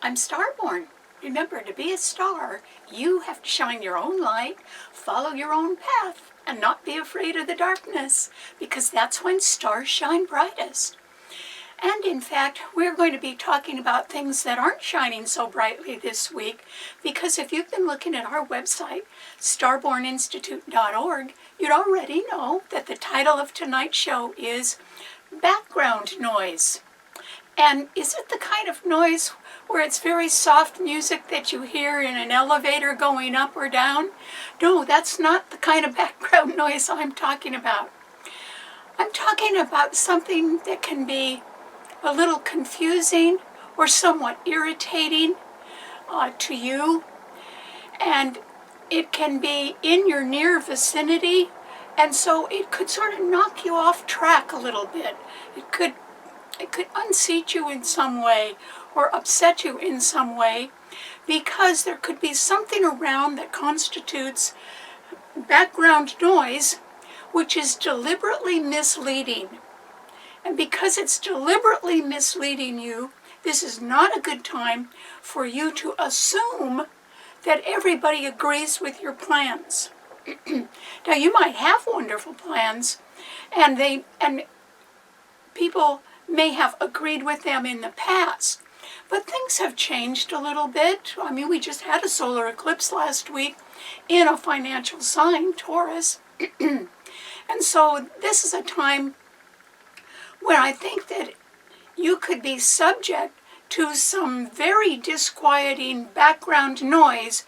I'm Starborn. Remember, to be a star, you have to shine your own light, follow your own path, and not be afraid of the darkness, because that's when stars shine brightest. And in fact, we're going to be talking about things that aren't shining so brightly this week, because if you've been looking at our website, starborninstitute.org, you'd already know that the title of tonight's show is Background Noise. And is it the kind of noise where it's very soft music that you hear in an elevator going up or down? No, that's not the kind of background noise I'm talking about. I'm talking about something that can be a little confusing or somewhat irritating to you, and it can be in your near vicinity, and so it could sort of knock you off track a little bit. It could unseat you in some way or upset you in some way, because there could be something around that constitutes background noise which is deliberately misleading. And because it's deliberately misleading you, this is not a good time for you to assume that everybody agrees with your plans. Now, you might have wonderful plans, and people may have agreed with them in the past, but things have changed a little bit. I mean, we just had a solar eclipse last week in a financial sign, Taurus. And so this is a time where I think that you could be subject to some very disquieting background noise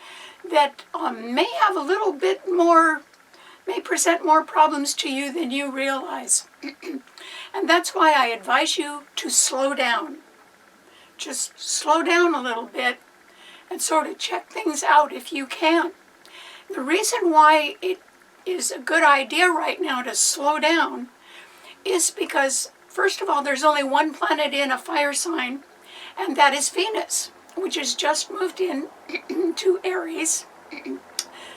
that may have a little bit more, may present more problems to you than you realize. And that's why I advise you to slow down. Just slow down a little bit and sort of check things out if you can. The reason why it is a good idea right now to slow down is because, first of all, there's only one planet in a fire sign, and that is Venus, which has just moved in to Aries.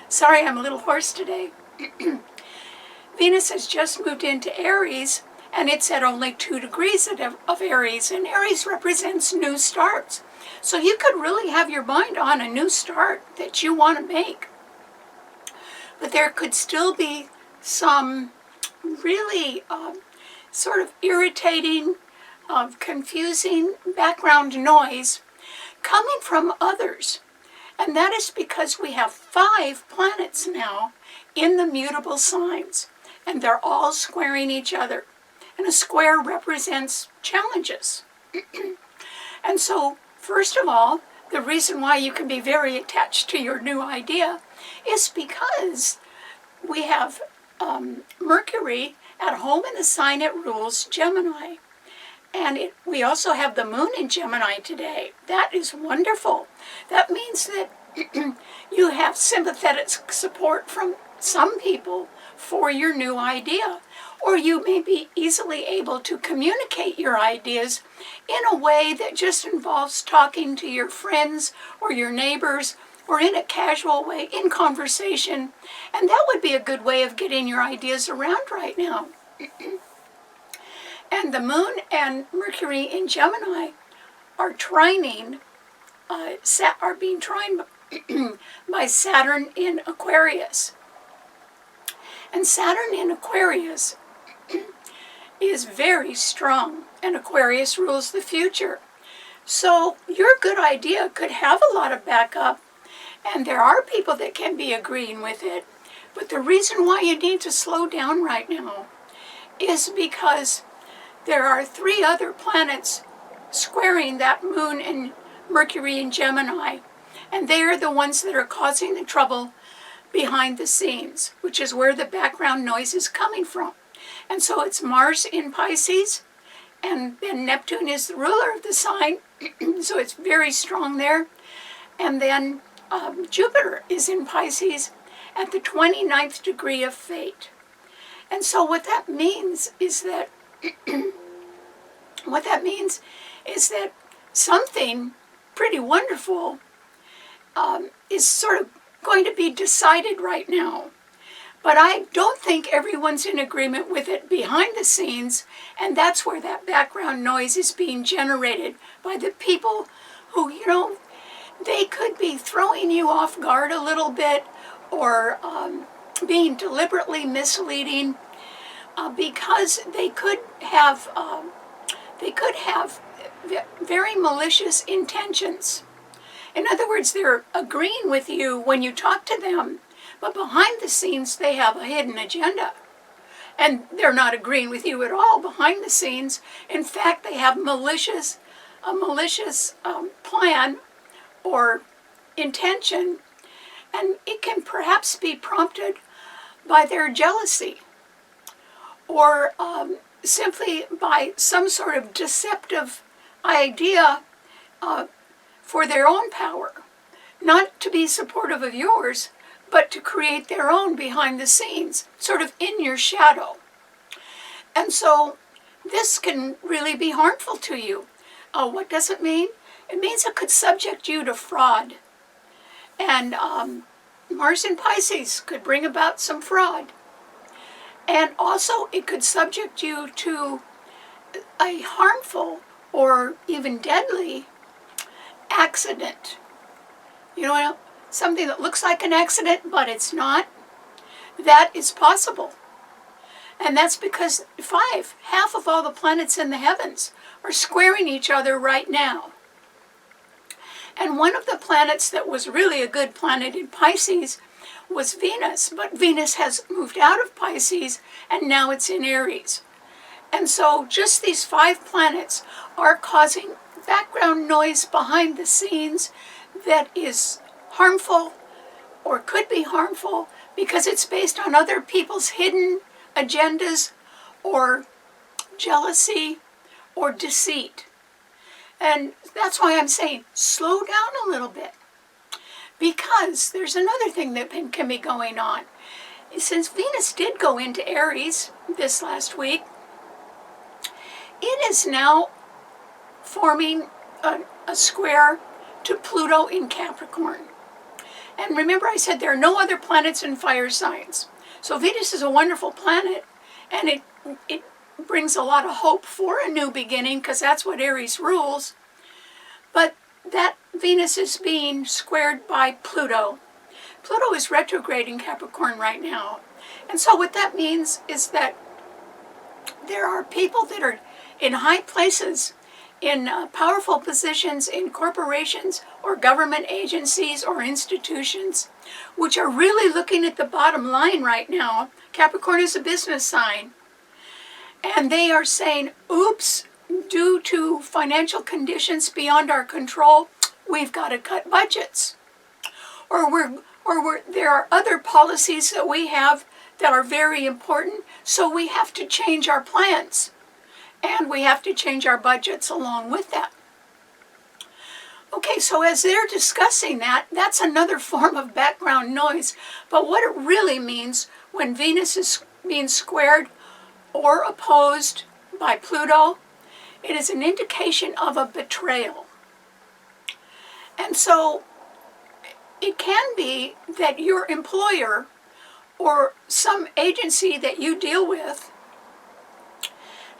Sorry, I'm a little hoarse today. Venus has just moved into Aries, and it's at only 2 degrees of Aries, and Aries represents new starts. So you could really have your mind on a new start that you want to make. But there could still be some really sort of irritating, confusing background noise coming from others. And that is because we have 5 planets now in the mutable signs, and they're all squaring each other. And a square represents challenges. And so, first of all, the reason why you can be very attached to your new idea is because we have Mercury at home in the sign it rules, Gemini. And we also have the moon in Gemini today. That is wonderful. That means that you have sympathetic support from some people for your new idea. Or you may be easily able to communicate your ideas in a way that just involves talking to your friends or your neighbors, or in a casual way, in conversation. And that would be a good way of getting your ideas around right now. And the moon and Mercury in Gemini are being trined by Saturn in Aquarius. And Saturn in Aquarius is very strong, and Aquarius rules the future. So your good idea could have a lot of backup, and there are people that can be agreeing with it. But the reason why you need to slow down right now is because there are 3 other planets squaring that moon and Mercury in Gemini, and they are the ones that are causing the trouble behind the scenes, which is where the background noise is coming from. And so it's Mars in Pisces, and then Neptune is the ruler of the sign, so it's very strong there. And then Jupiter is in Pisces at the 29th degree of fate. And so what that means is that something pretty wonderful is sort of going to be decided right now. But I don't think everyone's in agreement with it behind the scenes, and that's where that background noise is being generated by the people who, they could be throwing you off guard a little bit, or being deliberately misleading, because they could have very malicious intentions. In other words, they're agreeing with you when you talk to them, but behind the scenes they have a hidden agenda. And they're not agreeing with you at all behind the scenes. In fact, they have a malicious plan or intention, and it can perhaps be prompted by their jealousy, or simply by some sort of deceptive idea for their own power, not to be supportive of yours, but to create their own behind the scenes, sort of in your shadow. And so this can really be harmful to you. What does it mean? It means it could subject you to fraud. And Mars in Pisces could bring about some fraud. And also it could subject you to a harmful or even deadly accident. Something that looks like an accident, but it's not. That is possible. And that's because half of all the planets in the heavens are squaring each other right now. And one of the planets that was really a good planet in Pisces was Venus, but Venus has moved out of Pisces and now it's in Aries. And so just these 5 planets are causing background noise behind the scenes that is harmful, or could be harmful, because it's based on other people's hidden agendas or jealousy or deceit. And that's why I'm saying slow down a little bit, because there's another thing that can be going on. Since Venus did go into Aries this last week, it is now forming a square to Pluto in Capricorn. And remember, I said there are no other planets in fire signs. So Venus is a wonderful planet, and it brings a lot of hope for a new beginning, because that's what Aries rules. But that Venus is being squared by Pluto. Pluto is retrograde in Capricorn right now. And so what that means is that there are people that are in high places, in powerful positions in corporations or government agencies or institutions, which are really looking at the bottom line right now. Capricorn is a business sign. And they are saying, oops, due to financial conditions beyond our control, we've got to cut budgets. Or there are other policies that we have that are very important, so we have to change our plans. And we have to change our budgets along with that. Okay, so as they're discussing that, that's another form of background noise. But what it really means when Venus is being squared or opposed by Pluto, it is an indication of a betrayal. And so it can be that your employer or some agency that you deal with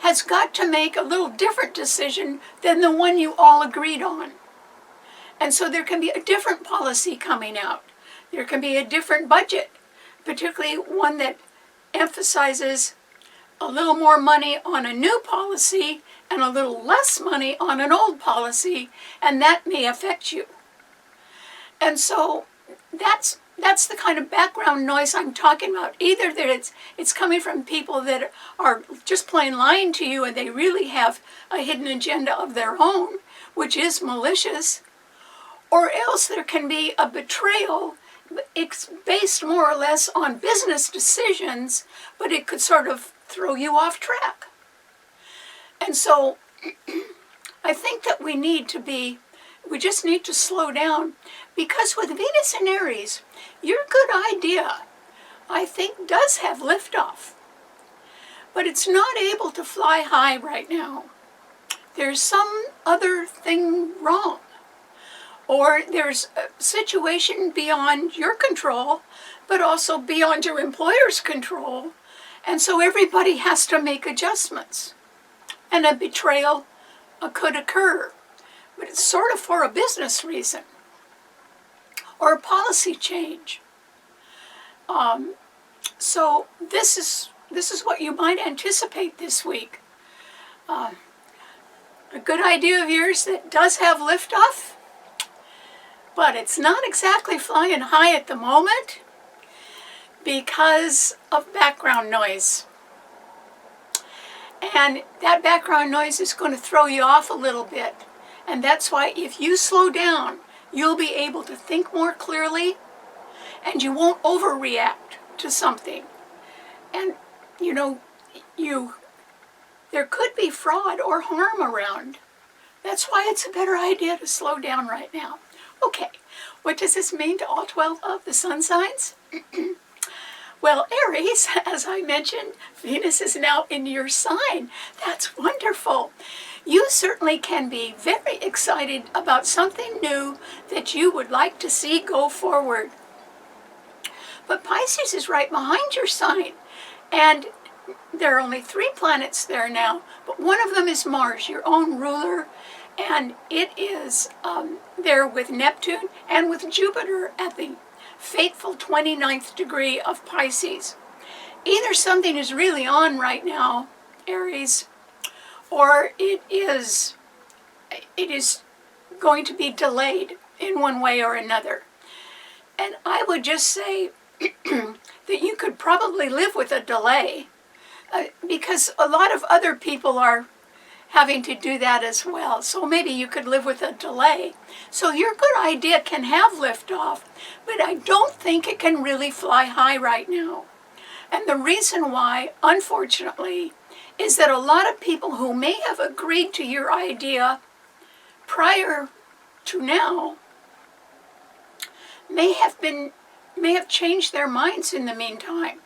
has got to make a little different decision than the one you all agreed on. And so there can be a different policy coming out. There can be a different budget, particularly one that emphasizes a little more money on a new policy and a little less money on an old policy, and that may affect you. And so that's the kind of background noise I'm talking about. Either that it's coming from people that are just plain lying to you and they really have a hidden agenda of their own, which is malicious, or else there can be a betrayal. It's based more or less on business decisions, but it could sort of throw you off track. And so I think that we just need to slow down, because with Venus in Aries, your good idea, I think, does have liftoff. But it's not able to fly high right now. There's some other thing wrong. Or there's a situation beyond your control, but also beyond your employer's control. And so everybody has to make adjustments. And a betrayal could occur. but it's sort of for a business reason or a policy change. So this is what you might anticipate this week. A good idea of yours that does have liftoff, but it's not exactly flying high at the moment because of background noise. And that background noise is going to throw you off a little bit. And that's why if you slow down, you'll be able to think more clearly and you won't overreact to something. And, you know, there could be fraud or harm around. That's why it's a better idea to slow down right now. Okay, what does this mean to all 12 of the sun signs? Well, Aries, as I mentioned, Venus is now in your sign. That's wonderful. You certainly can be very excited about something new that you would like to see go forward. But Pisces is right behind your sign, and there are only 3 planets there now, but one of them is Mars, your own ruler, and it is there with Neptune and with Jupiter at the fateful 29th degree of Pisces. Either something is really on right now, Aries, or it is going to be delayed in one way or another. And I would just say that you could probably live with a delay because a lot of other people are having to do that as well. So maybe you could live with a delay. So your good idea can have liftoff, but I don't think it can really fly high right now. And the reason why, unfortunately, is that a lot of people who may have agreed to your idea prior to now may have changed their minds in the meantime.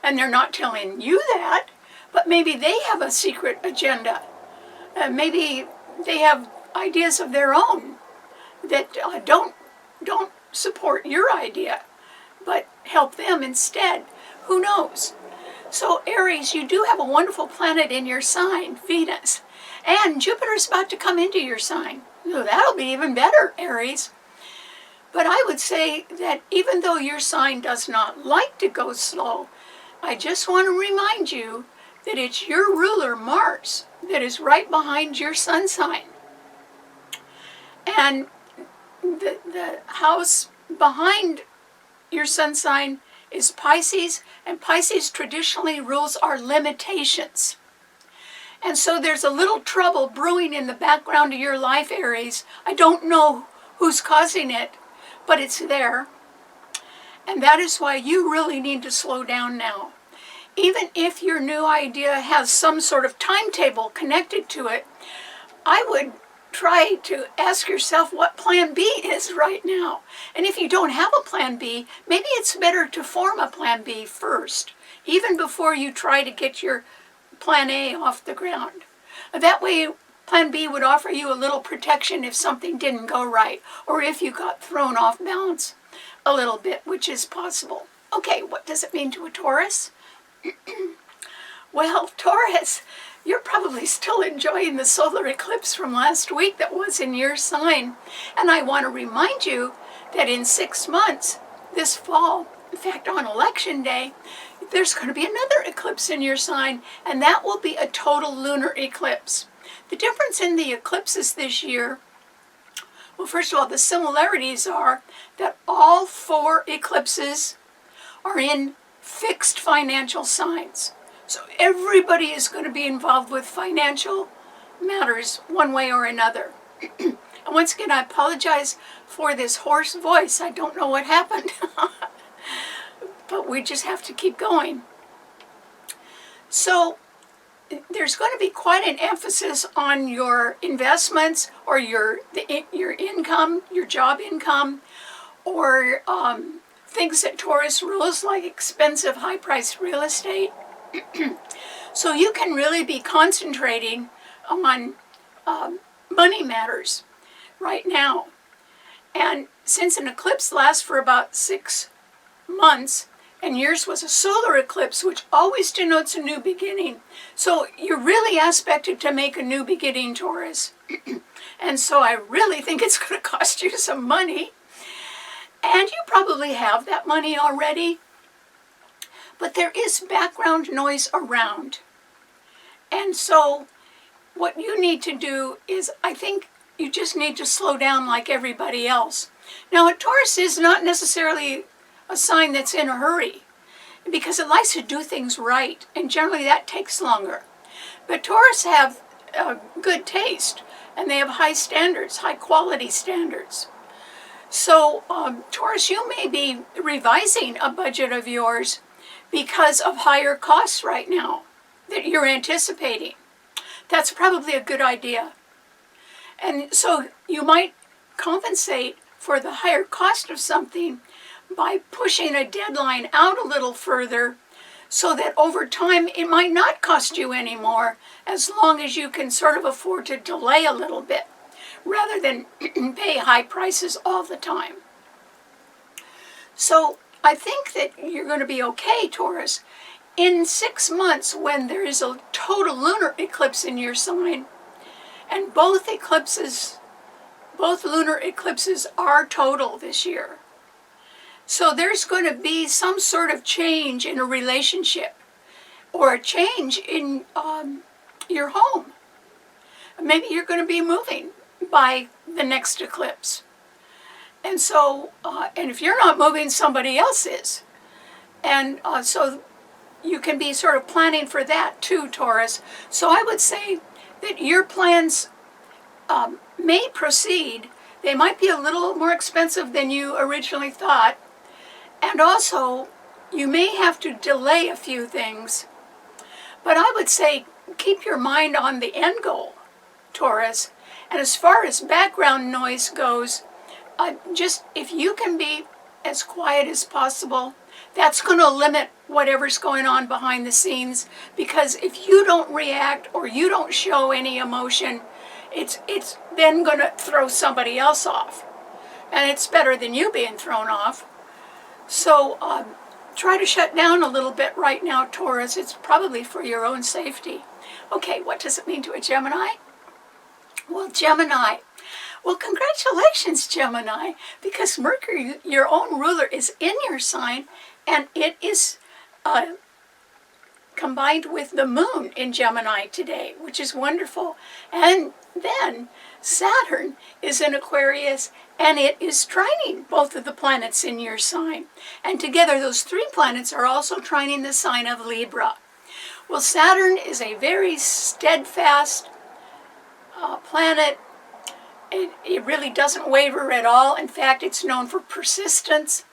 And they're not telling you that, but maybe they have a secret agenda. Maybe they have ideas of their own that don't support your idea, but help them instead. Who knows? So Aries, you do have a wonderful planet in your sign, Venus, and Jupiter's about to come into your sign. So that'll be even better, Aries. But I would say that even though your sign does not like to go slow, I just want to remind you that it's your ruler, Mars, that is right behind your sun sign. And the house behind your sun sign is Pisces, and Pisces traditionally rules our limitations. And so there's a little trouble brewing in the background of your life, Aries. I don't know who's causing it, but it's there. And that is why you really need to slow down now. Even if your new idea has some sort of timetable connected to it, I would try to ask yourself what plan B is right now. And if you don't have a plan B, maybe it's better to form a plan B first, even before you try to get your plan A off the ground. That way, plan B would offer you a little protection if something didn't go right, or if you got thrown off balance a little bit, which is possible. Okay, what does it mean to a Taurus? Well, Taurus, you're probably still enjoying the solar eclipse from last week that was in your sign. And I want to remind you that in 6 months, this fall, in fact on election day, there's going to be another eclipse in your sign, and that will be a total lunar eclipse. The difference in the eclipses this year, well, first of all, the similarities are that all 4 eclipses are in fixed financial signs. So everybody is going to be involved with financial matters one way or another. And once again, I apologize for this hoarse voice. I don't know what happened. But we just have to keep going. So there's going to be quite an emphasis on your investments or your income, your job income, or things that Taurus rules, like expensive, high-priced real estate. So you can really be concentrating on money matters right now. And since an eclipse lasts for about 6 months, and yours was a solar eclipse, which always denotes a new beginning, so you're really aspected to make a new beginning, Taurus. And so I really think it's going to cost you some money. And you probably have that money already. But there is background noise around. And so what you need to do is, I think you just need to slow down like everybody else. Now, a Taurus is not necessarily a sign that's in a hurry, because it likes to do things right, and generally that takes longer. But Taurus have good taste, and they have high standards, high quality standards. So Taurus, you may be revising a budget of yours because of higher costs right now that you're anticipating. That's probably a good idea. And so you might compensate for the higher cost of something by pushing a deadline out a little further, so that over time it might not cost you any more, as long as you can sort of afford to delay a little bit rather than pay high prices all the time. So I think that you're going to be okay, Taurus. In 6 months, when there is a total lunar eclipse in your sign, and both lunar eclipses are total this year. So there's going to be some sort of change in a relationship, or a change in your home. Maybe you're going to be moving by the next eclipse. And so, and if you're not moving, somebody else is. And so you can be sort of planning for that too, Taurus. So I would say that your plans may proceed. They might be a little more expensive than you originally thought. And also, you may have to delay a few things. But I would say keep your mind on the end goal, Taurus. And as far as background noise goes, just if you can be as quiet as possible, that's going to limit whatever's going on behind the scenes. Because if you don't react or you don't show any emotion, it's then going to throw somebody else off. And it's better than you being thrown off. So try to shut down a little bit right now, Taurus. It's probably for your own safety. Okay, what does it mean to a Gemini? Well, Gemini. Well, congratulations, Gemini, because Mercury, your own ruler, is in your sign, and it is combined with the moon in Gemini today, which is wonderful. And then Saturn is in Aquarius, and it is trining both of the planets in your sign. And together, those 3 planets are also trining the sign of Libra. Well, Saturn is a very steadfast planet. It really doesn't waver at all. In fact, it's known for persistence,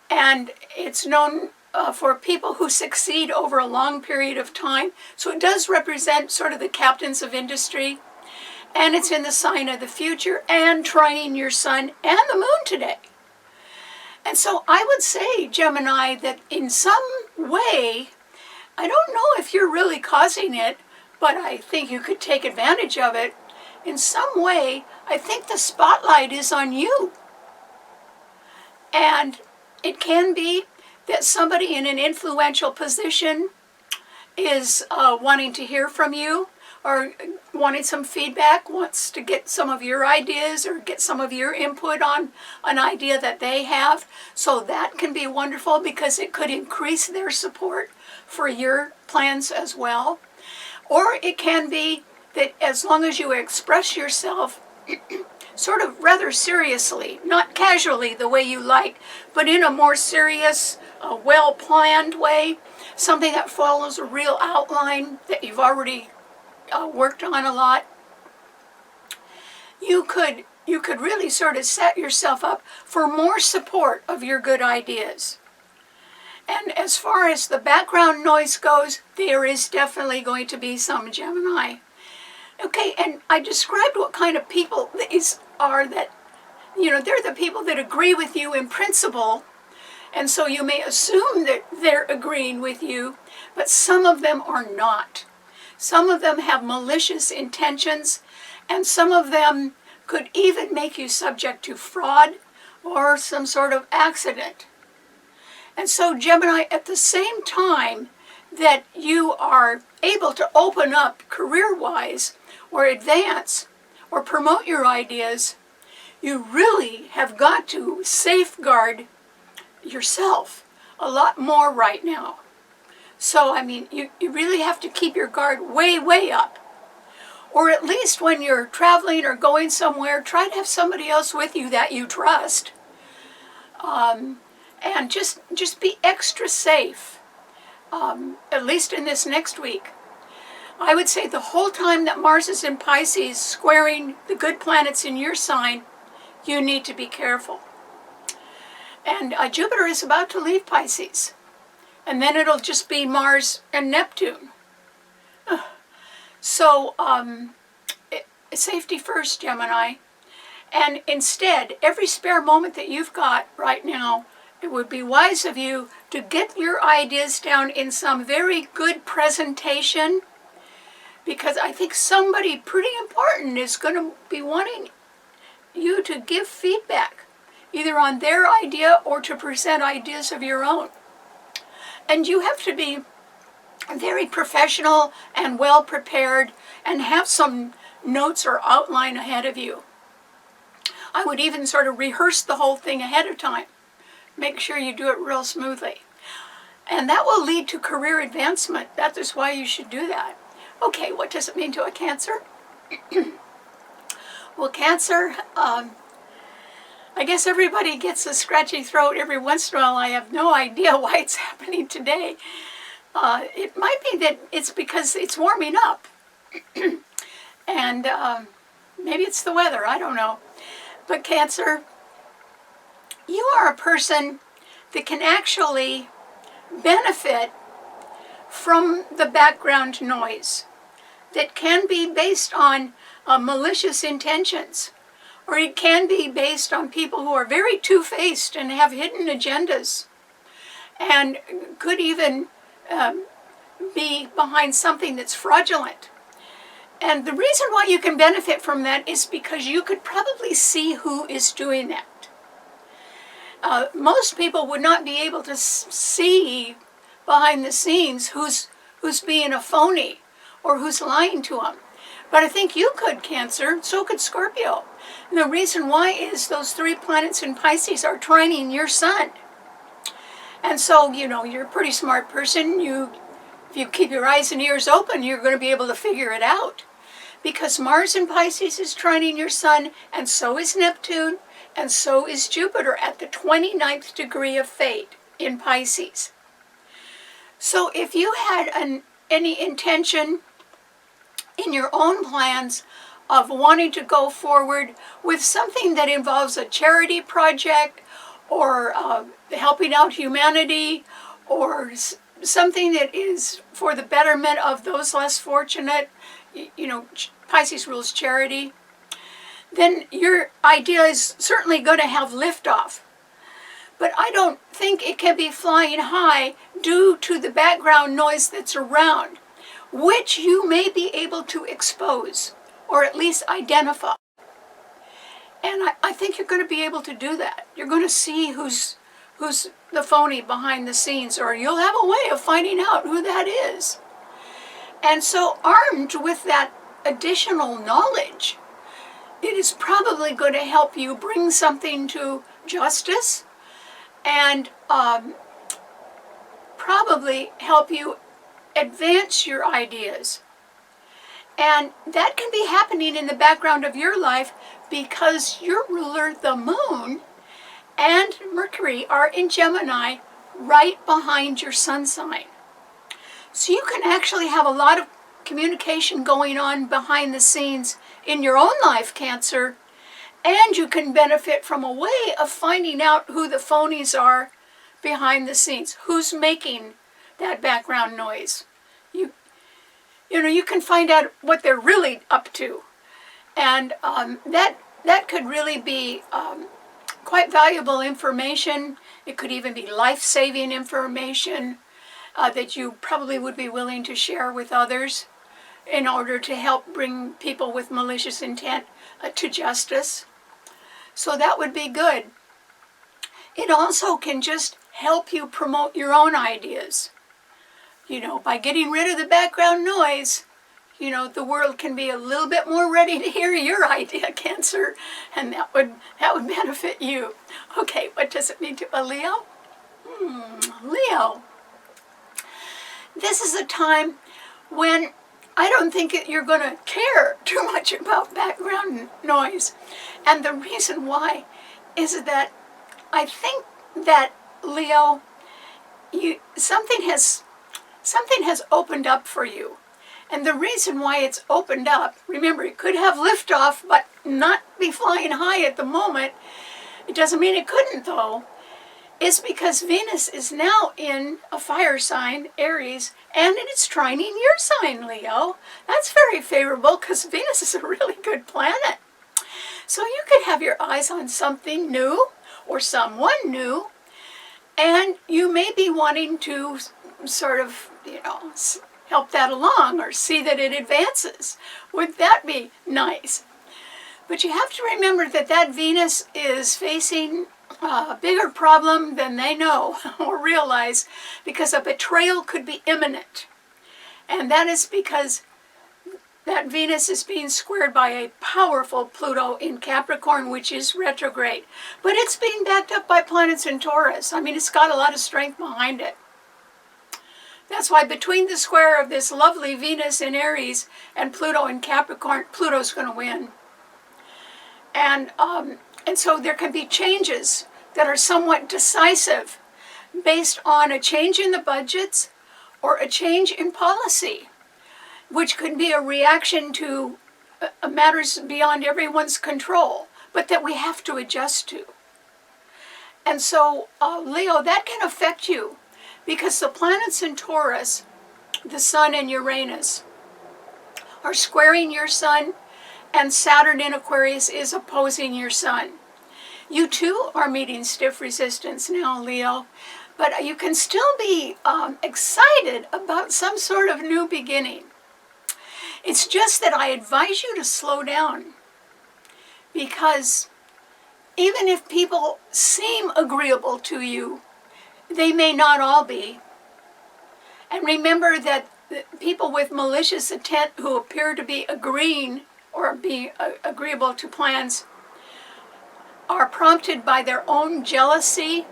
and it's known for people who succeed over a long period of time. So it does represent sort of the captains of industry. And it's in the sign of the future and trining your sun and the moon today. And so I would say, Gemini, that in some way, I don't know if you're really causing it, but I think you could take advantage of it. In some way, I think the spotlight is on you. And it can be that somebody in an influential position is wanting to hear from you, or wanting some feedback, wants to get some of your ideas or get some of your input on an idea that they have. So that can be wonderful, because it could increase their support for your plans as well. Or it can be that as long as you express yourself sort of rather seriously, not casually the way you like, but in a more serious, well-planned way, something that follows a real outline that you've already worked on a lot, you could really sort of set yourself up for more support of your good ideas. And as far as the background noise goes, there is definitely going to be some, Gemini. Okay, and I described what kind of people these are, that, they're the people that agree with you in principle, and so you may assume that they're agreeing with you, but some of them are not. Some of them have malicious intentions, and some of them could even make you subject to fraud or some sort of accident. And so, Gemini, at the same time that you are able to open up career-wise or advance, or promote your ideas, you really have got to safeguard yourself a lot more right now. So, I mean, you really have to keep your guard way, way up. Or at least when you're traveling or going somewhere, try to have somebody else with you that you trust. And just be extra safe, at least in this next week. I would say the whole time that Mars is in Pisces, squaring the good planets in your sign, you need to be careful. And Jupiter is about to leave Pisces. And then it'll just be Mars and Neptune. So, safety first, Gemini. And instead, every spare moment that you've got right now, it would be wise of you to get your ideas down in some very good presentation, because I think somebody pretty important is going to be wanting you to give feedback, either on their idea or to present ideas of your own. And you have to be very professional and well prepared and have some notes or outline ahead of you. I would even sort of rehearse the whole thing ahead of time. Make sure you do it real smoothly. And that will lead to career advancement. That is why you should do that. Okay, what does it mean to a Cancer? Well, Cancer, I guess everybody gets a scratchy throat every once in a while. I have no idea why it's happening today. It might be that it's because it's warming up. And maybe it's the weather, I don't know. But Cancer, you are a person that can actually benefit from the background noise that can be based on malicious intentions, or it can be based on people who are very two-faced and have hidden agendas, and could even be behind something that's fraudulent. And the reason why you can benefit from that is because you could probably see who is doing that. Most people would not be able to see behind the scenes who's being a phony or who's lying to them. But I think you could, Cancer. So could Scorpio. And the reason why is those 3 planets in Pisces are trining your sun. And so, you know, you're a pretty smart person. If you keep your eyes and ears open, you're going to be able to figure it out. Because Mars in Pisces is trining your sun, and so is Neptune, and so is Jupiter at the 29th degree of fate in Pisces. So if you had any intention in your own plans of wanting to go forward with something that involves a charity project, or helping out humanity, or something that is for the betterment of those less fortunate, you know, Pisces rules charity, then your idea is certainly going to have liftoff. But I don't think it can be flying high due to the background noise that's around, which you may be able to expose, or at least identify. And I think you're going to be able to do that. You're going to see who's the phony behind the scenes, or you'll have a way of finding out who that is. And so, armed with that additional knowledge, it is probably going to help you bring something to justice, and probably help you advance your ideas. And that can be happening in the background of your life because your ruler, the moon, and Mercury are in Gemini right behind your sun sign. So you can actually have a lot of communication going on behind the scenes in your own life, Cancer, and you can benefit from a way of finding out who the phonies are behind the scenes, who's making that background noise. You know, you can find out what they're really up to, and that could really be quite valuable information. It could even be life-saving information that you probably would be willing to share with others in order to help bring people with malicious intent to justice. So that would be good. It also can just help you promote your own ideas. You know, by getting rid of the background noise, you know, the world can be a little bit more ready to hear your idea, Cancer, and that would benefit you. Okay, what does it mean to a Leo? Leo. This is a time when I don't think you're going to care too much about background noise. And the reason why is that I think that, Leo, something has opened up for you. And the reason why it's opened up, remember, it could have liftoff, but not be flying high at the moment. It doesn't mean it couldn't, though. Is because Venus is now in a fire sign, Aries, and it's trining your sign, Leo. That's very favorable because Venus is a really good planet. So you could have your eyes on something new or someone new, and you may be wanting to sort of, you know, help that along or see that it advances. Would that be nice? But you have to remember that Venus is facing a bigger problem than they know or realize, because a betrayal could be imminent. And that is because that Venus is being squared by a powerful Pluto in Capricorn, which is retrograde. But it's being backed up by planets in Taurus. I mean, it's got a lot of strength behind it. That's why between the square of this lovely Venus in Aries and Pluto in Capricorn, Pluto's going to win. And so there can be changes that are somewhat decisive based on a change in the budgets or a change in policy, which could be a reaction to matters beyond everyone's control, but that we have to adjust to. And so, Leo, that can affect you because the planets in Taurus, the Sun and Uranus, are squaring your Sun, and Saturn in Aquarius is opposing your Sun. You too are meeting stiff resistance now, Leo, but you can still be excited about some sort of new beginning. It's just that I advise you to slow down, because even if people seem agreeable to you, they may not all be. And remember that people with malicious intent who appear to be agreeing or be agreeable to plans are prompted by their own jealousy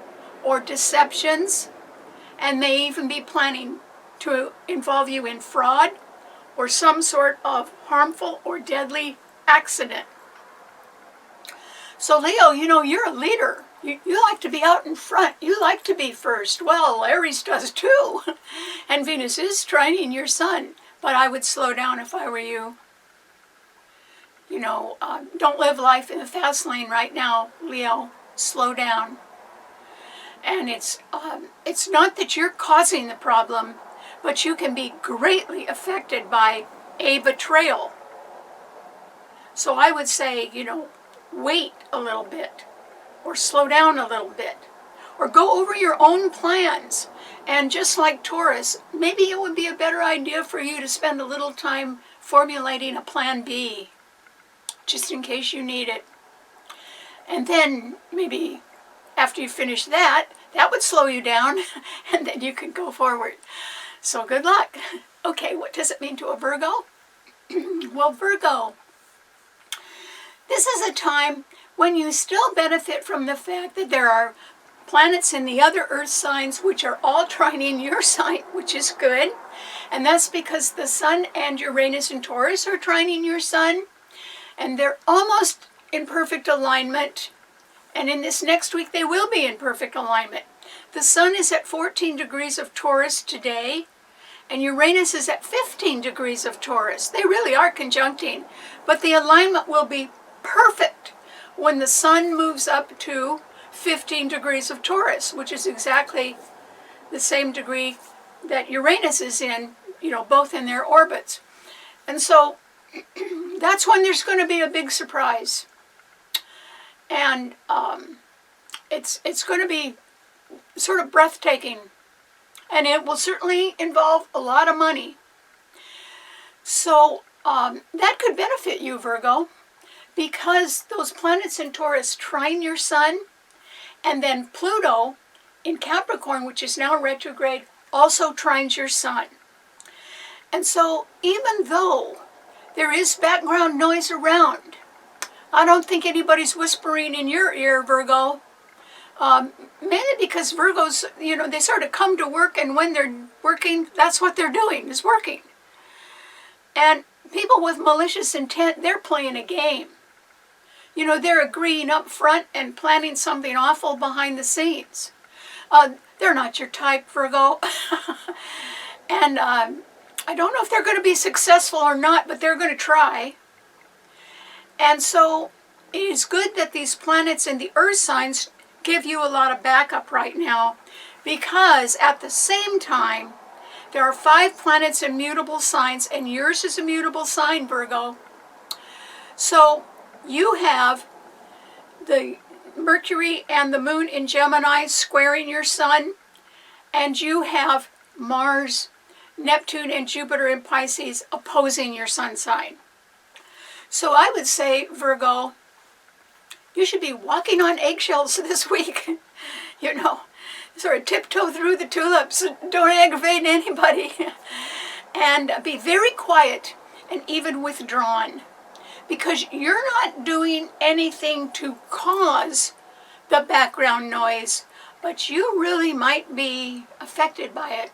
or deceptions, and may even be planning to involve you in fraud or some sort of harmful or deadly accident. So Leo, you know, you're a leader. You like to be out in front. You like to be first. Well, Aries does too. And Venus is trining your Sun. But I would slow down if I were you. You know, don't live life in the fast lane right now, Leo. Slow down. And it's not that you're causing the problem, but you can be greatly affected by a betrayal. So I would say, you know, wait a little bit, or slow down a little bit, or go over your own plans. And just like Taurus, maybe it would be a better idea for you to spend a little time formulating a plan B, just in case you need it. And then maybe after you finish that would slow you down, and then you could go forward. So good luck. Okay, what does it mean to a Virgo? Well, Virgo, this is a time when you still benefit from the fact that there are planets in the other Earth signs which are all trining your sign, which is good. And that's because the Sun and Uranus and Taurus are trining your Sun, and they're almost in perfect alignment. And in this next week, they will be in perfect alignment. The Sun is at 14 degrees of Taurus today, and Uranus is at 15 degrees of Taurus. They really are conjuncting, but the alignment will be perfect when the Sun moves up to 15 degrees of Taurus, which is exactly the same degree that Uranus is in, you know, both in their orbits. And so that's when there's going to be a big surprise. And it's going to be sort of breathtaking. And it will certainly involve a lot of money. So that could benefit you, Virgo, because those planets in Taurus trine your Sun, and then Pluto in Capricorn, which is now retrograde, also trines your Sun. And so even though there is background noise around, I don't think anybody's whispering in your ear, Virgo. Mainly because Virgos, they sort of come to work, and when they're working, that's what they're doing, is working. And people with malicious intent, they're playing a game. They're agreeing up front and planning something awful behind the scenes. They're not your type, Virgo. And I don't know if they're going to be successful or not, but they're going to try. And so it is good that these planets in the earth signs give you a lot of backup right now, because at the same time, there are 5 planets in mutable signs, and yours is a mutable sign, Virgo. So you have the Mercury and the Moon in Gemini squaring your Sun, and you have Mars, Neptune, and Jupiter in Pisces opposing your Sun sign. So I would say, Virgo, you should be walking on eggshells this week. Sort of tiptoe through the tulips, don't aggravate anybody, and be very quiet and even withdrawn, because you're not doing anything to cause the background noise, but you really might be affected by it.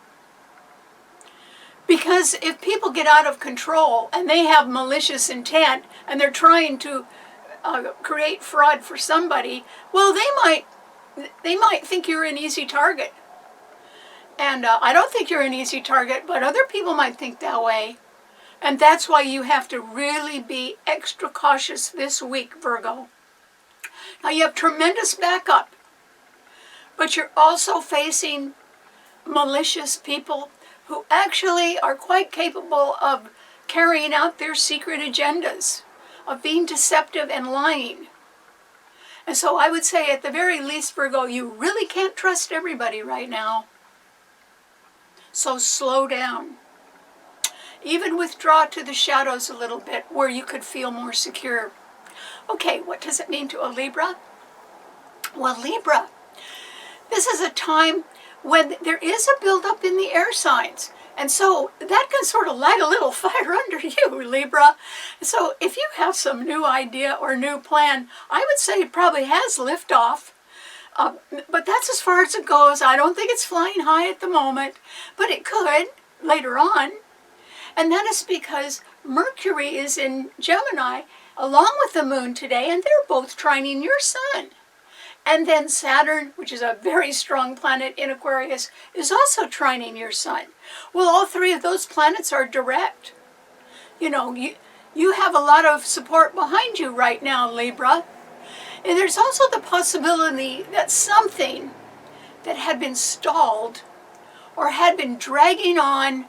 Because if people get out of control and they have malicious intent and they're trying to create fraud for somebody, well, they might think you're an easy target. And I don't think you're an easy target, but other people might think that way. And that's why you have to really be extra cautious this week, Virgo. Now, you have tremendous backup, but you're also facing malicious people who actually are quite capable of carrying out their secret agendas, of being deceptive and lying. And so I would say, at the very least, Virgo, you really can't trust everybody right now. So slow down. Even withdraw to the shadows a little bit, where you could feel more secure. Okay, what does it mean to a Libra? Well, Libra, this is a time when there is a buildup in the air signs. And so that can sort of light a little fire under you, Libra. So if you have some new idea or new plan, I would say it probably has liftoff. But that's as far as it goes. I don't think it's flying high at the moment, but it could later on. And that is because Mercury is in Gemini along with the Moon today, and they're both trining your Sun. And then Saturn, which is a very strong planet in Aquarius, is also trining your Sun. Well, all 3 of those planets are direct. You have a lot of support behind you right now, Libra. And there's also the possibility that something that had been stalled or had been dragging on,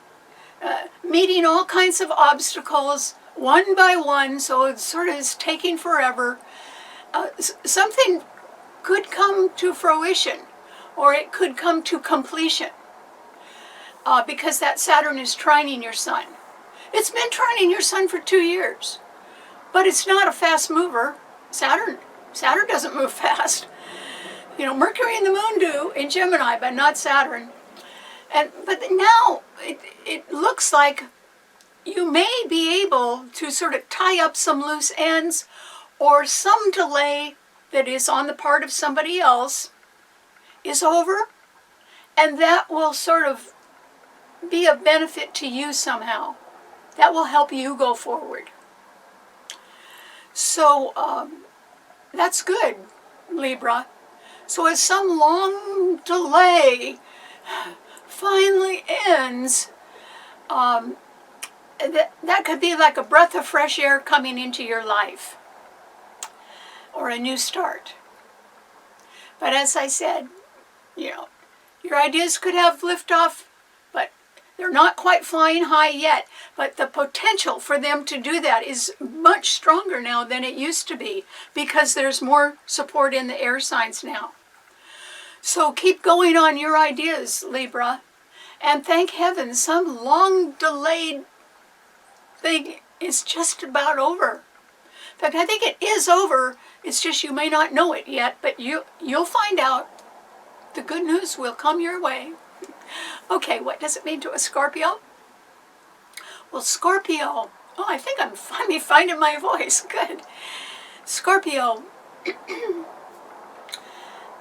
meeting all kinds of obstacles one by one, so it sort of is taking forever, something could come to fruition, or it could come to completion, because that Saturn is trining your Sun. It's been trining your Sun for 2 years, but it's not a fast mover. Saturn doesn't move fast. Mercury and the Moon do in Gemini, but not Saturn. But now it looks like you may be able to sort of tie up some loose ends, or some delay that is on the part of somebody else is over, and that will sort of be a benefit to you somehow. That will help you go forward. So that's good, Libra. So as some long delay finally ends, that could be like a breath of fresh air coming into your life, or a new start. But as I said, your ideas could have liftoff, but they're not quite flying high yet. But the potential for them to do that is much stronger now than it used to be, because there's more support in the air signs now. So keep going on your ideas, Libra, and thank heaven some long delayed thing is just about over. In fact, I think it is over. It's just you may not know it yet, but you'll find out. The good news will come your way. Okay, what does it mean to a Scorpio? Well, Scorpio, oh, I think I'm finally finding my voice. Good. Scorpio,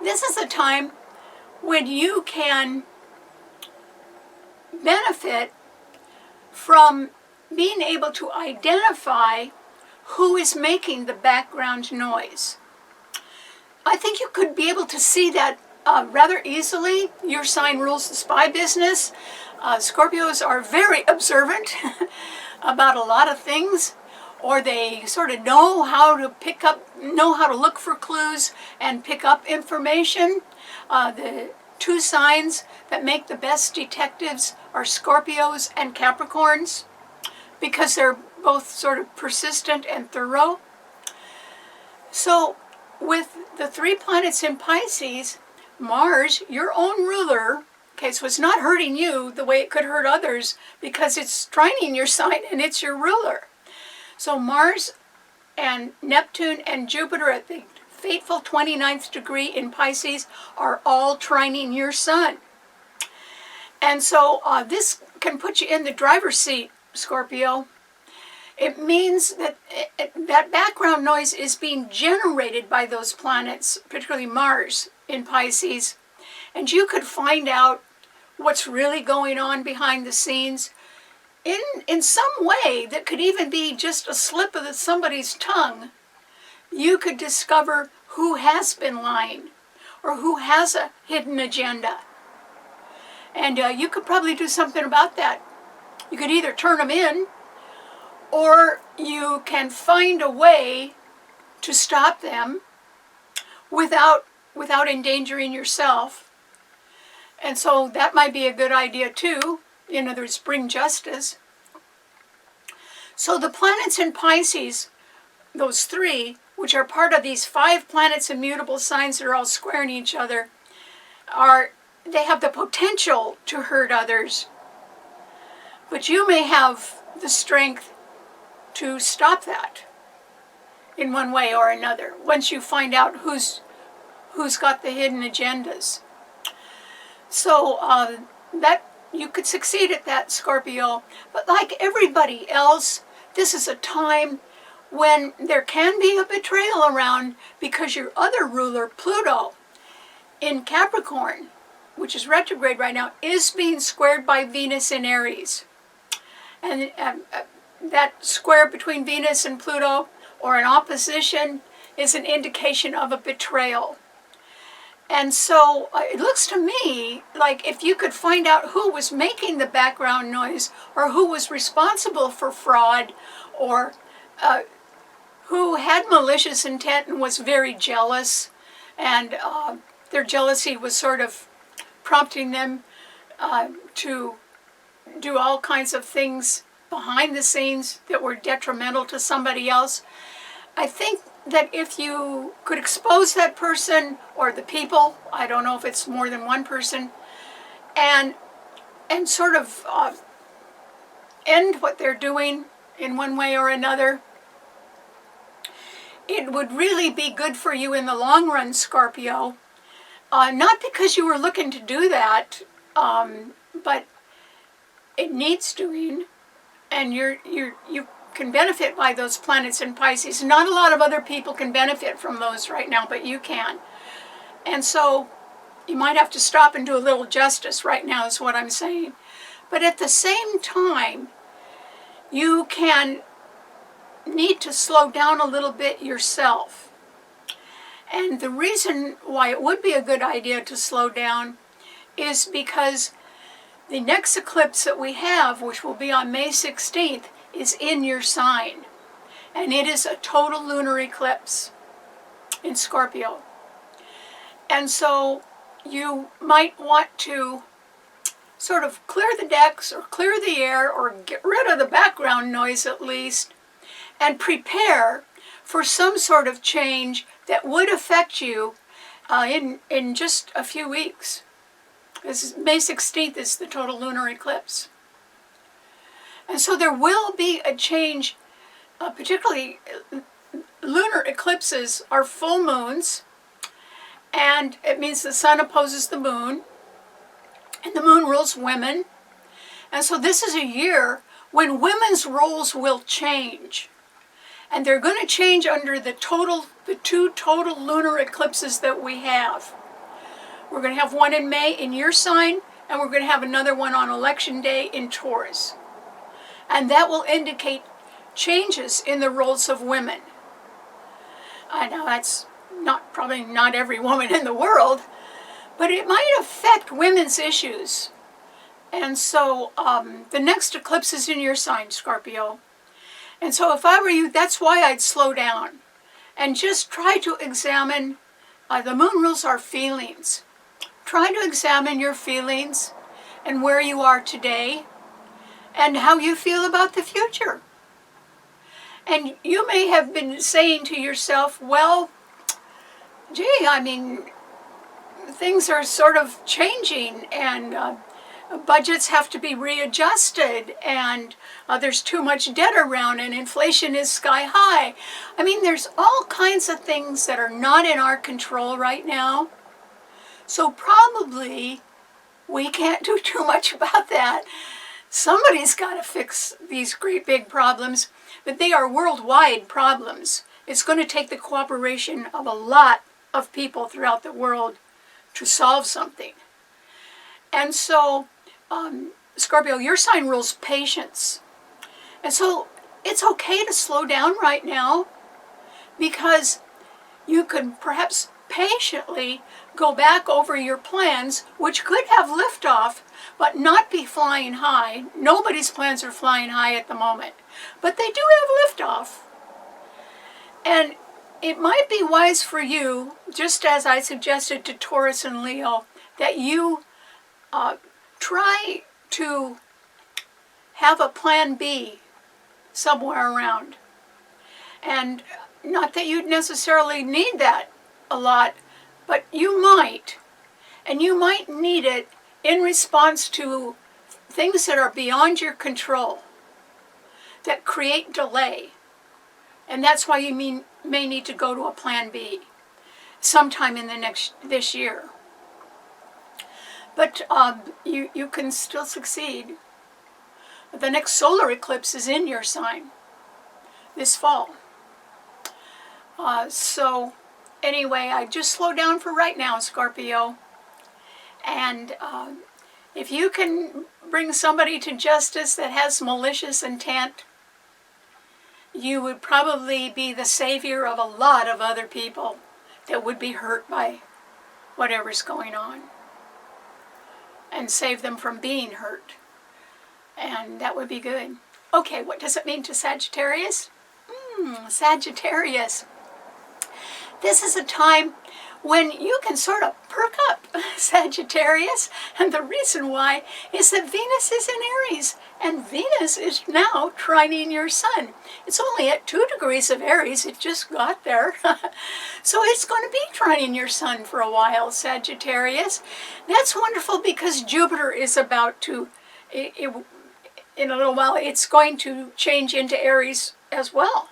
this is a time when you can benefit from being able to identify who is making the background noise. I think you could be able to see that rather easily. Your sign rules the spy business. Scorpios are very observant about a lot of things, or they sort of know how to look for clues and pick up information. The two signs that make the best detectives are Scorpios and Capricorns, because they're both sort of persistent and thorough. So with the 3 planets in Pisces, Mars, your own ruler, okay, so it's not hurting you the way it could hurt others because it's trining your sign and it's your ruler. So Mars and Neptune and Jupiter at the fateful 29th degree in Pisces are all trining your sun. And so this can put you in the driver's seat, Scorpio. It means that that background noise is being generated by those planets, particularly Mars in Pisces. And you could find out what's really going on behind the scenes in some way that could even be just a slip of somebody's tongue. You could discover who has been lying or who has a hidden agenda. And you could probably do something about that. You could either turn them in, or you can find a way to stop them without endangering yourself. And so that might be a good idea too. In other words, bring justice. So the planets in Pisces, those 3, which are part of these 5 planets in mutable signs that are all squaring each other, they have the potential to hurt others. But you may have the strength to stop that in one way or another once you find out who's got the hidden agendas. So that you could succeed at that, Scorpio. But like everybody else, this is a time when there can be a betrayal around, because your other ruler, Pluto, in Capricorn, which is retrograde right now, is being squared by Venus in Aries. And that square between Venus and Pluto, or an opposition, is an indication of a betrayal. And so it looks to me like if you could find out who was making the background noise, or who was responsible for fraud, or who had malicious intent and was very jealous, and their jealousy was sort of prompting them to do all kinds of things behind the scenes that were detrimental to somebody else. I think that if you could expose that person or the people, I don't know if it's more than one person, and sort of end what they're doing in one way or another, it would really be good for you in the long run, Scorpio. Not because you were looking to do that, but it needs doing, and you can benefit by those planets in Pisces. Not a lot of other people can benefit from those right now, but you can. And so you might have to stop and do a little justice right now, is what I'm saying. But at the same time, you can need to slow down a little bit yourself. And the reason why it would be a good idea to slow down is because the next eclipse that we have, which will be on May 16th, is in your sign. And it is a total lunar eclipse in Scorpio. And so you might want to sort of clear the decks, or clear the air, or get rid of the background noise at least, and prepare for some sort of change that would affect you in just a few weeks. Because May 16th is the total lunar eclipse. And so there will be a change, particularly lunar eclipses are full moons, and it means the sun opposes the moon, and the moon rules women. And so this is a year when women's roles will change. And they're going to change under the two total lunar eclipses that we have. We're going to have one in May in your sign, and we're going to have another one on election day in Taurus. And that will indicate changes in the roles of women. I know that's probably not every woman in the world, but it might affect women's issues. And so the next eclipse is in your sign, Scorpio. And so if I were you, that's why I'd slow down and just try to examine, the moon rules our feelings. Try to examine your feelings and where you are today and how you feel about the future. And you may have been saying to yourself, well, gee, I mean, things are sort of changing, and budgets have to be readjusted, and there's too much debt around, and inflation is sky high. I mean, there's all kinds of things that are not in our control right now. So probably we can't do too much about that. Somebody's got to fix these great big problems, but they are worldwide problems. It's going to take the cooperation of a lot of people throughout the world to solve something. And so, Scorpio, your sign rules patience. And so it's okay to slow down right now, because you could perhaps patiently go back over your plans, which could have liftoff, but not be flying high. Nobody's plans are flying high at the moment, but they do have liftoff. And it might be wise for you, just as I suggested to Taurus and Leo, that you try to have a plan B somewhere around. And not that you'd necessarily need that a lot, but you might. And you might need it in response to things that are beyond your control, that create delay. And that's why you may need to go to a plan B sometime in this year. But you can still succeed. The next solar eclipse is in your sign this fall. So anyway, I just slow down for right now, Scorpio. And if you can bring somebody to justice that has malicious intent, you would probably be the savior of a lot of other people that would be hurt by whatever's going on, and save them from being hurt. And that would be good. Okay, what does it mean to Sagittarius? Sagittarius. This is a time when you can sort of perk up, Sagittarius. And the reason why is that Venus is in Aries. And Venus is now trining your sun. It's only at 2 degrees of Aries. It just got there. So it's going to be trining your sun for a while, Sagittarius. That's wonderful, because Jupiter is about to, in a little while, it's going to change into Aries as well.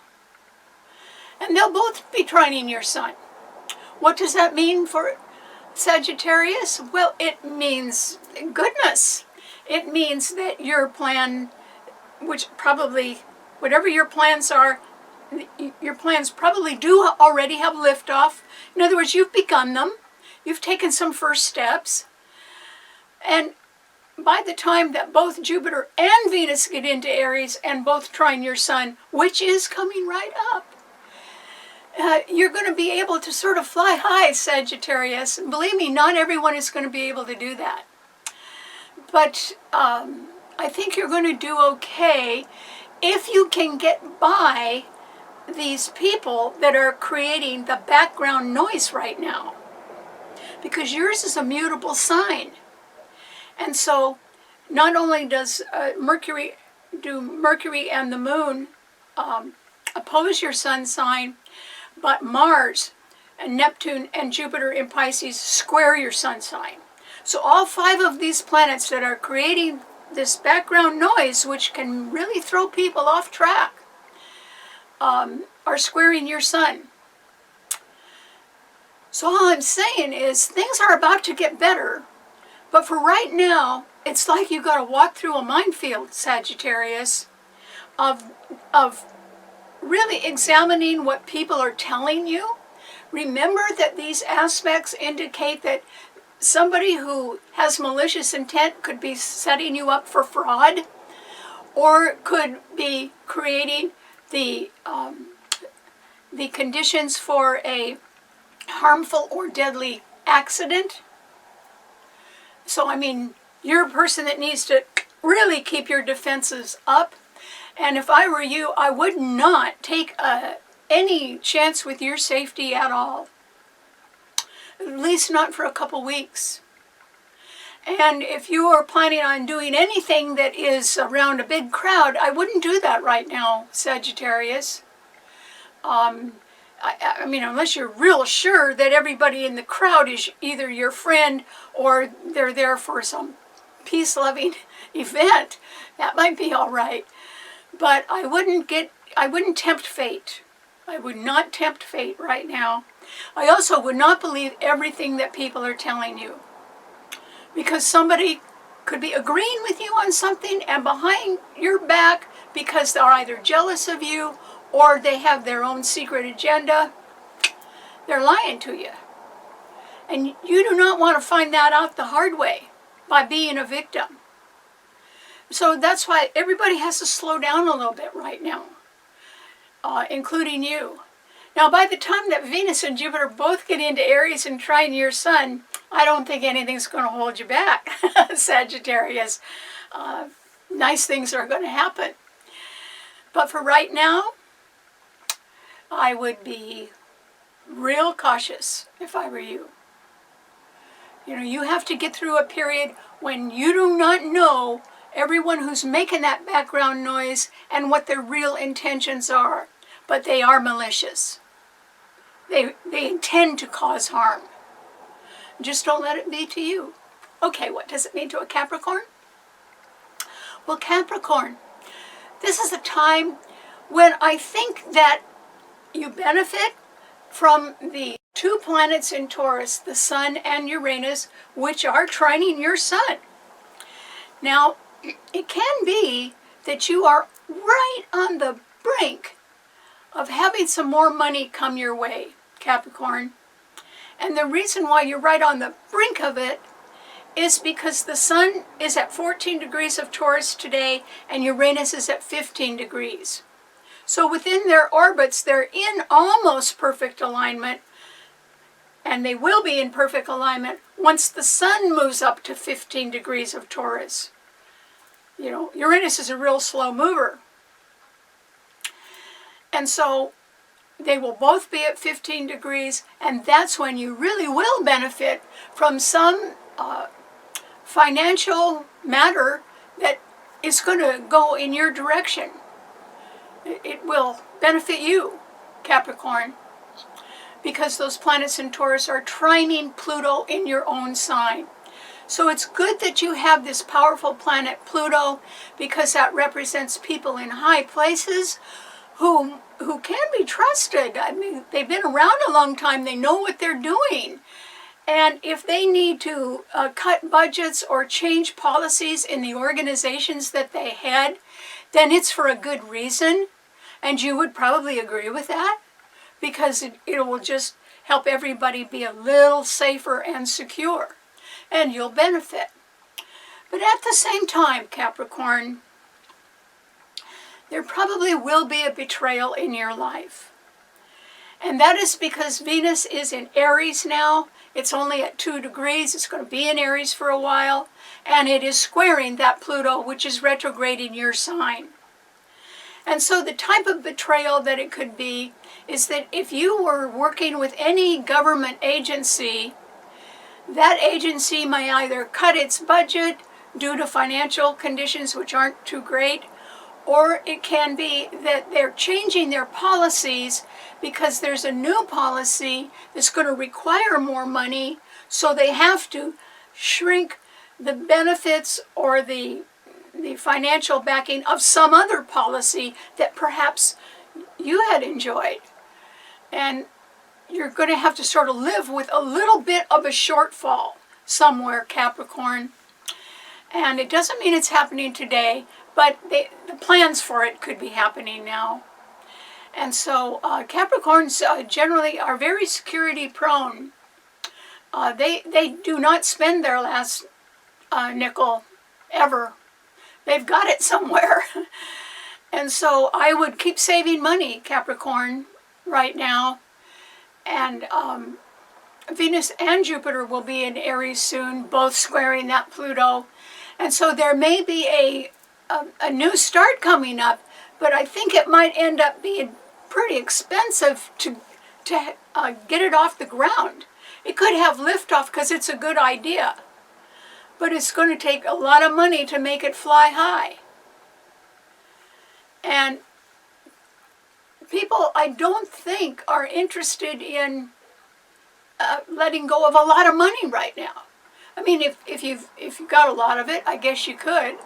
And they'll both be trining your sun. What does that mean for Sagittarius? Well, it means goodness. It means that your plan, which probably, whatever your plans are, your plans probably do already have liftoff. In other words, you've begun them. You've taken some first steps. And by the time that both Jupiter and Venus get into Aries and both trine your sun, which is coming right up, you're going to be able to sort of fly high, Sagittarius. And believe me, not everyone is going to be able to do that. But I think you're going to do okay if you can get by these people that are creating the background noise right now. Because yours is a mutable sign. And so not only does Mercury and the moon oppose your sun sign, but Mars and Neptune and Jupiter in Pisces square your sun sign. So all 5 of these planets that are creating this background noise, which can really throw people off track, are squaring your sun. So all I'm saying is things are about to get better, but for right now, it's like you got to walk through a minefield, Sagittarius. of, of really examining what people are telling you. Remember that these aspects indicate that somebody who has malicious intent could be setting you up for fraud, or could be creating the conditions for a harmful or deadly accident. So, I mean, you're a person that needs to really keep your defenses up. And if I were you, I would not take any chance with your safety at all. At least not for a couple weeks. And if you are planning on doing anything that is around a big crowd, I wouldn't do that right now, Sagittarius. I mean, unless you're real sure that everybody in the crowd is either your friend or they're there for some peace-loving event, that might be all right. But I wouldn't tempt fate. I would not tempt fate right now. I also would not believe everything that people are telling you. Because somebody could be agreeing with you on something, and behind your back, because they're either jealous of you or they have their own secret agenda, they're lying to you. And you do not want to find that out the hard way by being a victim. So that's why everybody has to slow down a little bit right now, including you. Now, by the time that Venus and Jupiter both get into Aries and trine your sun, I don't think anything's going to hold you back, Sagittarius. Nice things are going to happen. But for right now, I would be real cautious if I were you. You know, you have to get through a period when you do not know everyone who's making that background noise and what their real intentions are. But they are malicious. They intend to cause harm. Just don't let it be to you. Okay, what does it mean to a Capricorn? Well, Capricorn, this is a time when I think that you benefit from the two planets in Taurus, the Sun and Uranus, which are trining your Sun. Now, it can be that you are right on the brink of having some more money come your way, Capricorn. And the reason why you're right on the brink of it is because the Sun is at 14 degrees of Taurus today and Uranus is at 15 degrees. So within their orbits, they're in almost perfect alignment, and they will be in perfect alignment once the Sun moves up to 15 degrees of Taurus. You know, Uranus is a real slow mover. And so they will both be at 15 degrees, and that's when you really will benefit from some financial matter that is going to go in your direction. It will benefit you, Capricorn, because those planets in Taurus are trining Pluto in your own sign. So it's good that you have this powerful planet Pluto, because that represents people in high places who can be trusted. I mean, they've been around a long time. They know what they're doing. And if they need to cut budgets or change policies in the organizations that they had, then it's for a good reason. And you would probably agree with that, because it will just help everybody be a little safer and secure. And you'll benefit. But at the same time, Capricorn, there probably will be a betrayal in your life. And that is because Venus is in Aries now. It's only at 2 degrees. It's going to be in Aries for a while. And it is squaring that Pluto, which is retrograde in your sign. And so the type of betrayal that it could be is that if you were working with any government agency, that agency may either cut its budget due to financial conditions which aren't too great, or it can be that they're changing their policies because there's a new policy that's going to require more money, so they have to shrink the benefits or the financial backing of some other policy that perhaps you had enjoyed. And you're going to have to sort of live with a little bit of a shortfall somewhere, Capricorn. And it doesn't mean it's happening today, but the plans for it could be happening now. And so Capricorns generally are very security prone. They do not spend their last nickel ever. They've got it somewhere. And so I would keep saving money, Capricorn, right now. And Venus and Jupiter will be in Aries soon, both squaring that Pluto. And so there may be a new start coming up, but I think it might end up being pretty expensive to get it off the ground. It could have liftoff because it's a good idea, but it's going to take a lot of money to make it fly high. And people, I don't think, are interested in letting go of a lot of money right now. I mean, if you've got a lot of it, I guess you could,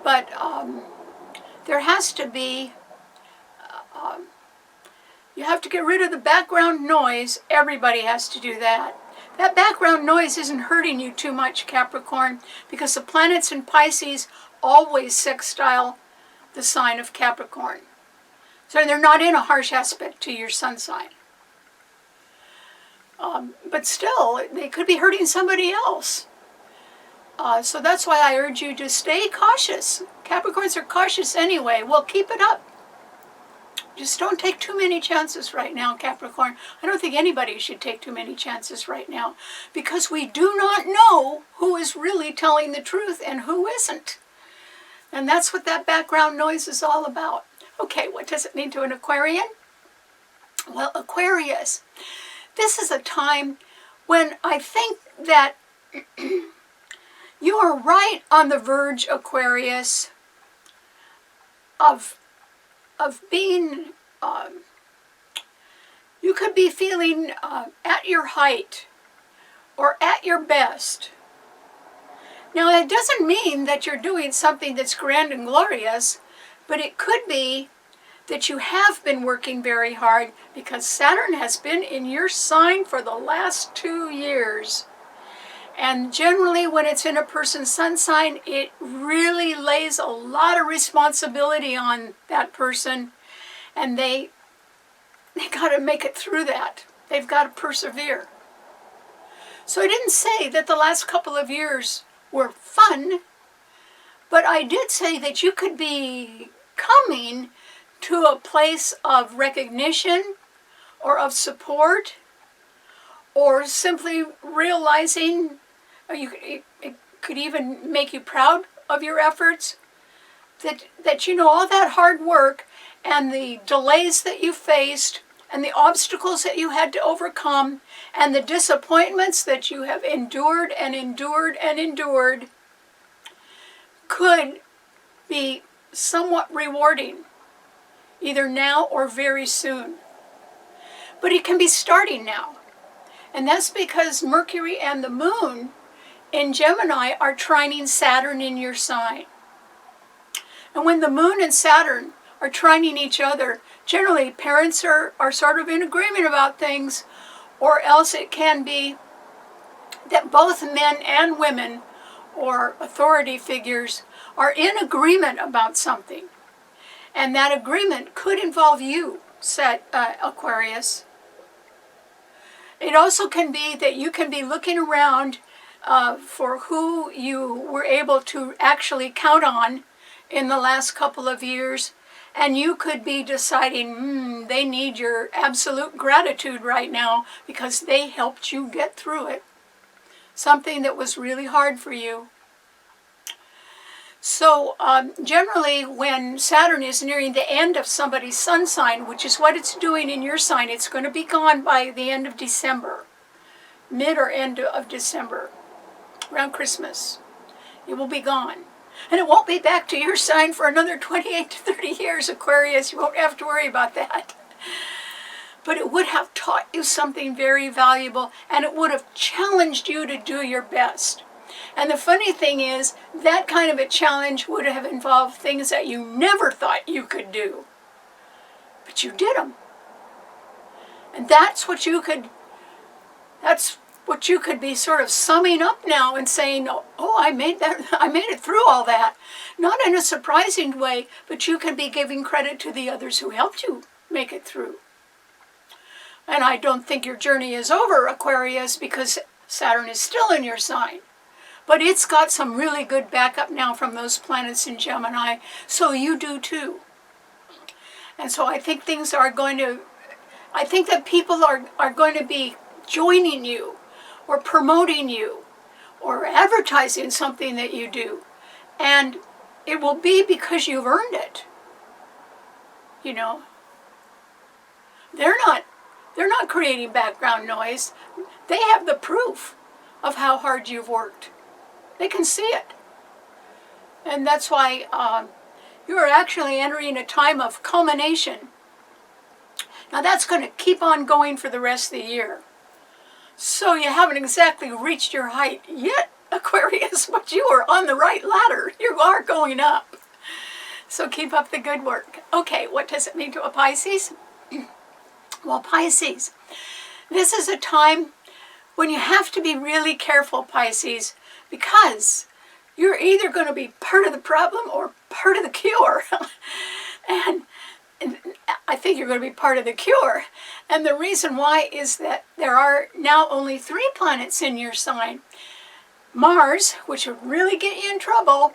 but there has to be. You have to get rid of the background noise. Everybody has to do that. That background noise isn't hurting you too much, Capricorn, because the planets in Pisces always sextile the sign of Capricorn. So they're not in a harsh aspect to your sun sign. But still, they could be hurting somebody else. So that's why I urge you to stay cautious. Capricorns are cautious anyway. Well, keep it up. Just don't take too many chances right now, Capricorn. I don't think anybody should take too many chances right now, because we do not know who is really telling the truth and who isn't. And that's what that background noise is all about. Okay, what does it mean to an Aquarian? Well, Aquarius, this is a time when I think that you are right on the verge, Aquarius, of being, you could be feeling at your height or at your best. Now, it doesn't mean that you're doing something that's grand and glorious, but it could be that you have been working very hard because Saturn has been in your sign for the last 2 years. And generally, when it's in a person's sun sign, it really lays a lot of responsibility on that person, and they got to make it through that. They've got to persevere. So I didn't say that the last couple of years were fun, but I did say that you could be coming to a place of recognition or of support, or simply realizing, it could even make you proud of your efforts, that you know all that hard work and the delays that you faced and the obstacles that you had to overcome and the disappointments that you have endured and endured and endured could be somewhat rewarding, either now or very soon. But it can be starting now. And that's because Mercury and the Moon in Gemini are trining Saturn in your sign. And when the Moon and Saturn are trining each other, generally parents are sort of in agreement about things, or else it can be that both men and women or authority figures are in agreement about something. And that agreement could involve you, Aquarius. It also can be that you can be looking around for who you were able to actually count on in the last couple of years, and you could be deciding, they need your absolute gratitude right now because they helped you get through it. Something that was really hard for you. So generally when Saturn is nearing the end of somebody's sun sign, which is what it's doing in your sign, it's going to be gone by the end of December, mid or end of December, around Christmas. It will be gone. And it won't be back to your sign for another 28 to 30 years, Aquarius. You won't have to worry about that. But it would have taught you something very valuable, and it would have challenged you to do your best. And the funny thing is, that kind of a challenge would have involved things that you never thought you could do. But you did them. And that's what you could, that's But you could be sort of summing up now and saying, oh, I made it through all that. Not in a surprising way, but you can be giving credit to the others who helped you make it through. And I don't think your journey is over, Aquarius, because Saturn is still in your sign. But it's got some really good backup now from those planets in Gemini, so you do too. And so I think I think that people are going to be joining you, or promoting you, or advertising something that you do. And it will be because you've earned it. You know, they're not creating background noise. They have the proof of how hard you've worked. They can see it. And that's why you're actually entering a time of culmination. Now that's going to keep on going for the rest of the year. So you haven't exactly reached your height yet, Aquarius, but you are on the right ladder. You are going up. So keep up the good work. Okay, what does it mean to a Pisces? Well, Pisces, this is a time when you have to be really careful, Pisces, because you're either going to be part of the problem or part of the cure. And I think you're going to be part of the cure. And the reason why is that there are now only 3 planets in your sign. Mars, which would really get you in trouble,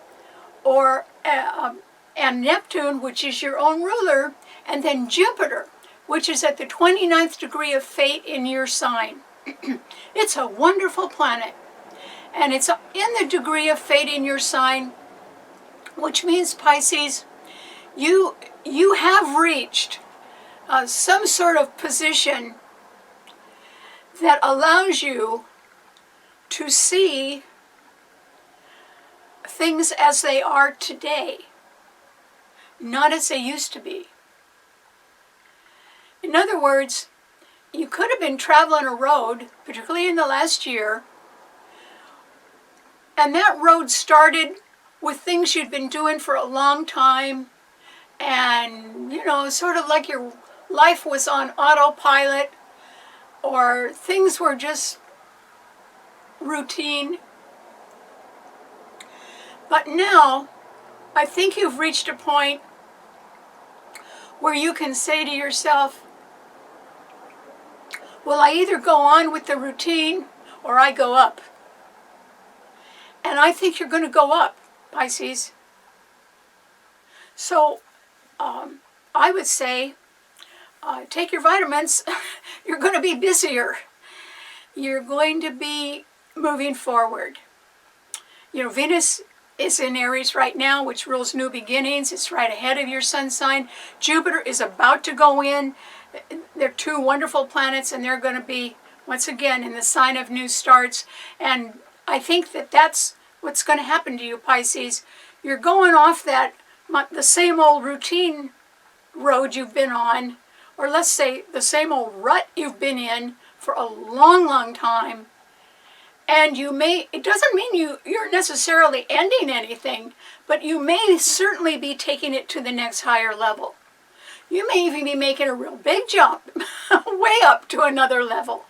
and Neptune, which is your own ruler, and then Jupiter, which is at the 29th degree of fate in your sign. It's a wonderful planet. And it's in the degree of fate in your sign, which means, Pisces, you have reached some sort of position that allows you to see things as they are today, not as they used to be. In other words, you could have been traveling a road, particularly in the last year, and that road started with things you'd been doing for a long time, and, you know, sort of like your life was on autopilot, or things were just routine. But now, I think you've reached a point where you can say to yourself, well, I either go on with the routine or I go up. And I think you're going to go up, Pisces. So I would say, take your vitamins. You're going to be busier. You're going to be moving forward. You know, Venus is in Aries right now, which rules new beginnings. It's right ahead of your sun sign. Jupiter is about to go in. They're 2 wonderful planets, and they're going to be, once again, in the sign of new starts. And I think that that's what's going to happen to you, Pisces. You're going off the same old routine road you've been on, or let's say the same old rut you've been in for a long, long time. And it doesn't mean you're necessarily ending anything, but you may certainly be taking it to the next higher level. You may even be making a real big jump, way up to another level.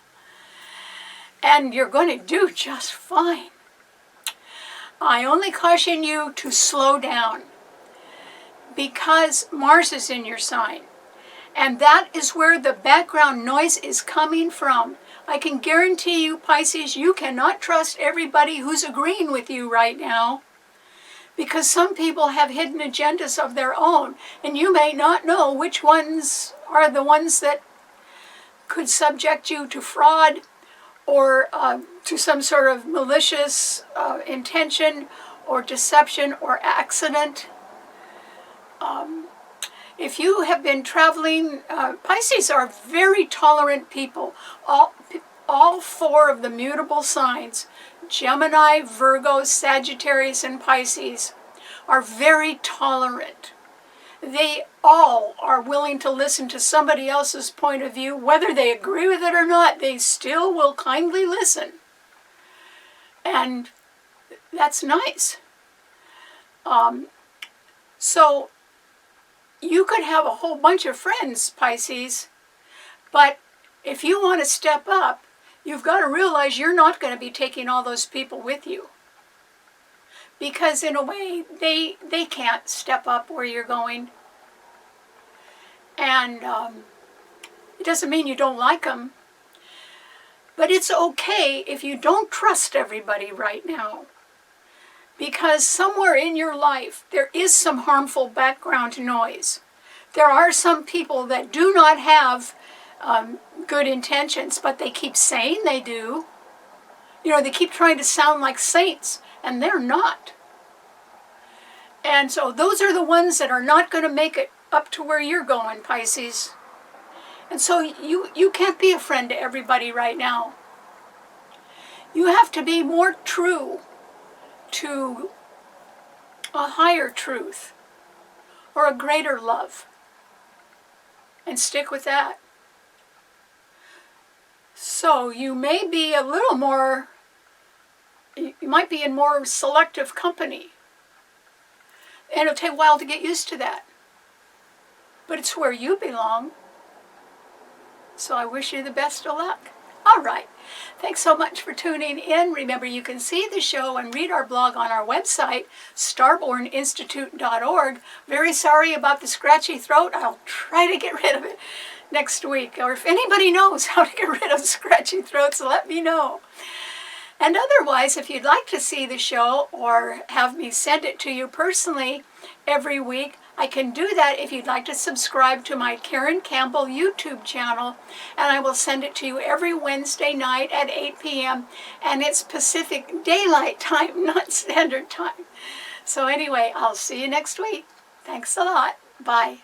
And you're going to do just fine. I only caution you to slow down, because Mars is in your sign. And that is where the background noise is coming from. I can guarantee you, Pisces, you cannot trust everybody who's agreeing with you right now, because some people have hidden agendas of their own, and you may not know which ones are the ones that could subject you to fraud or to some sort of malicious intention or deception or accident. If you have been traveling, Pisces are very tolerant people. All 4 of the mutable signs, Gemini, Virgo, Sagittarius, and Pisces, are very tolerant. They all are willing to listen to somebody else's point of view. Whether they agree with it or not, they still will kindly listen. And that's nice. So you could have a whole bunch of friends, Pisces, but if you want to step up, you've got to realize you're not going to be taking all those people with you. Because in a way, they can't step up where you're going. And it doesn't mean you don't like them. But it's okay if you don't trust everybody right now. Because somewhere in your life, there is some harmful background noise. There are some people that do not have good intentions, but they keep saying they do. You know, they keep trying to sound like saints, and they're not. And so those are the ones that are not going to make it up to where you're going, Pisces. And so you can't be a friend to everybody right now. You have to be more true to a higher truth or a greater love. And stick with that. So you may be a little more, you might be in more selective company. And it'll take a while to get used to that. But it's where you belong. So I wish you the best of luck. All right. Thanks so much for tuning in. Remember, you can see the show and read our blog on our website, starborninstitute.org. Very sorry about the scratchy throat. I'll try to get rid of it next week. Or if anybody knows how to get rid of scratchy throats, let me know. And otherwise, if you'd like to see the show or have me send it to you personally every week, I can do that if you'd like to subscribe to my Karen Campbell YouTube channel, and I will send it to you every Wednesday night at 8 p.m. and it's Pacific Daylight Time, not Standard Time. So anyway, I'll see you next week. Thanks a lot. Bye.